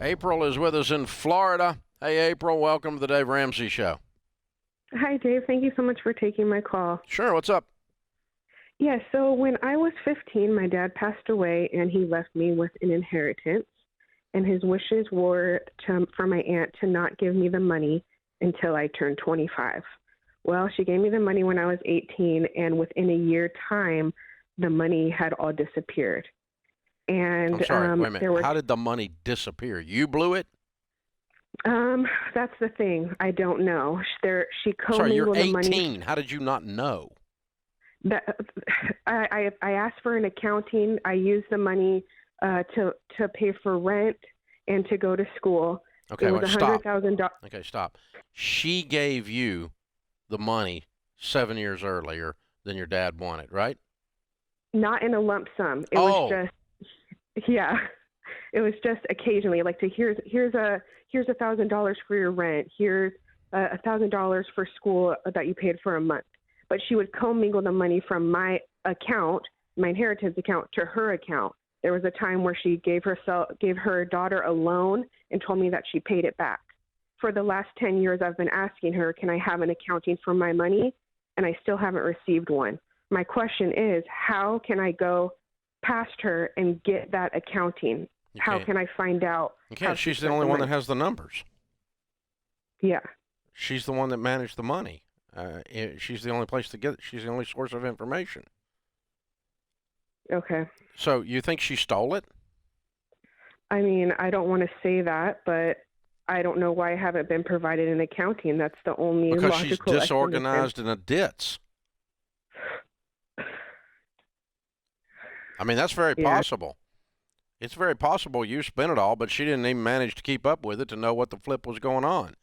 April is with us in Florida. Hey, April, welcome to the Dave Ramsey Show. Hi, Dave. Thank you so much for taking my call. Sure, what's up? Yeah, so when I was 15, my dad passed away, and he left me with an inheritance. And his wishes were for my aunt to not give me the money until I turned 25. Well, she gave me the money when I was 18, and within a year time, the money had all disappeared. And I'm sorry, wait a minute. How did the money disappear? You blew it? That's the thing. I don't know. She commingled Sorry, you're 18. the money. How did you not know? I asked for an accounting. I used the money to pay for rent and to go to school. Okay, it was stop. $100,000. Okay, stop. She gave you the money 7 years earlier than your dad wanted, right? Not in a lump sum. It was just, yeah. It was just occasionally, like here's $1,000 for your rent. Here's $1,000 for school that you paid for a month. But she would commingle the money from my account, my inheritance account, to her account. There was a time where she gave her daughter a loan and told me that she paid it back. For the last 10 years, I've been asking her, can I have an accounting for my money? And I still haven't received one. My question is, how can I go past her and get that accounting? How can I find out? You can't. She's the only one that has the numbers. Yeah. She's the one that managed the money. She's the only place to get it. She's the only source of information. Okay. So you think she stole it? I mean, I don't want to say that, but I don't know why I haven't been provided an accounting. That's the only because logical she's disorganized in a ditz. I mean, that's very possible. It's very possible you spent it all, but she didn't even manage to keep up with it to know what the flip was going on.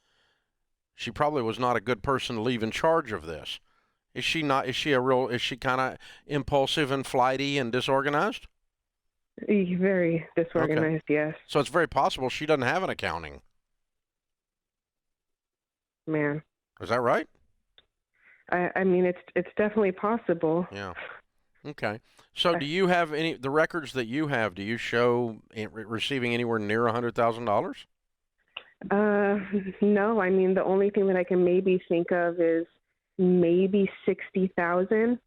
She probably was not a good person to leave in charge of this. Is she not? Is she kind of impulsive and flighty and disorganized? Very disorganized, yes. So it's very possible she doesn't have an accounting. Man. Is that right? I mean, it's definitely possible. Yeah. Okay. So do you have the records that you have, do you show receiving anywhere near $100,000? No. I mean, the only thing that I can maybe think of is maybe 60,000.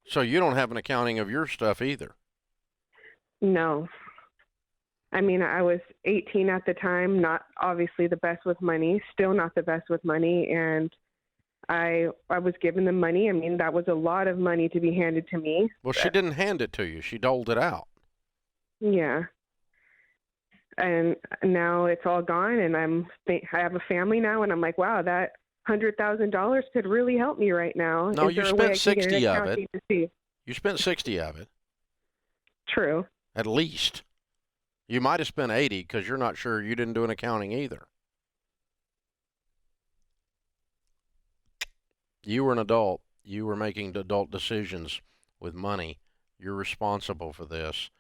So you don't have an accounting of your stuff either? No. I mean, I was 18 at the time, not obviously the best with money, still not the best with money, and I was given the money. I mean, that was a lot of money to be handed to me. Well, she didn't hand it to you. She doled it out. Yeah. And now it's all gone, and I have a family now, and I'm like, wow, that $100,000 could really help me right now. No, you spent 60 of it. You spent 60 of it. True. At least. You might have spent 80 because you're not sure. You didn't do an accounting either. You were an adult. You were making adult decisions with money. You're responsible for this.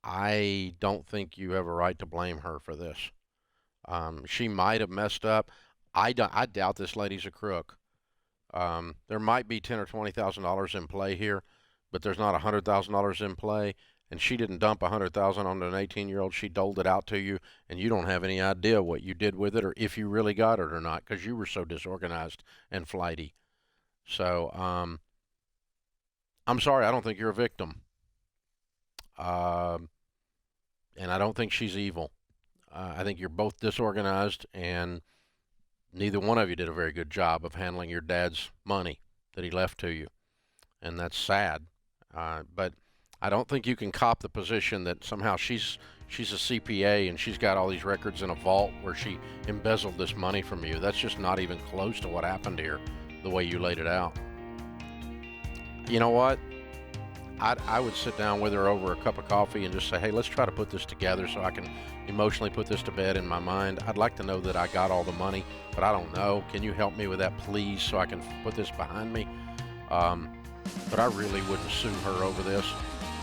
I don't think you have a right to blame her for this. She might have messed up. I doubt this lady's a crook. There might be $10,000 or $20,000 in play here, but there's not $100,000 in play. And she didn't dump $100,000 on an 18-year-old. She doled it out to you, and you don't have any idea what you did with it or if you really got it or not because you were so disorganized and flighty. So I'm sorry. I don't think you're a victim. And I don't think she's evil. I think you're both disorganized, and neither one of you did a very good job of handling your dad's money that he left to you. And that's sad. But I don't think you can cop the position that somehow she's a CPA and she's got all these records in a vault where she embezzled this money from you. That's just not even close to what happened here, the way you laid it out. You know what? I would sit down with her over a cup of coffee and just say, hey, let's try to put this together so I can emotionally put this to bed in my mind. I'd like to know that I got all the money, but I don't know. Can you help me with that, please, so I can put this behind me? But I really wouldn't sue her over this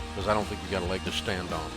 because I don't think you got a leg to stand on.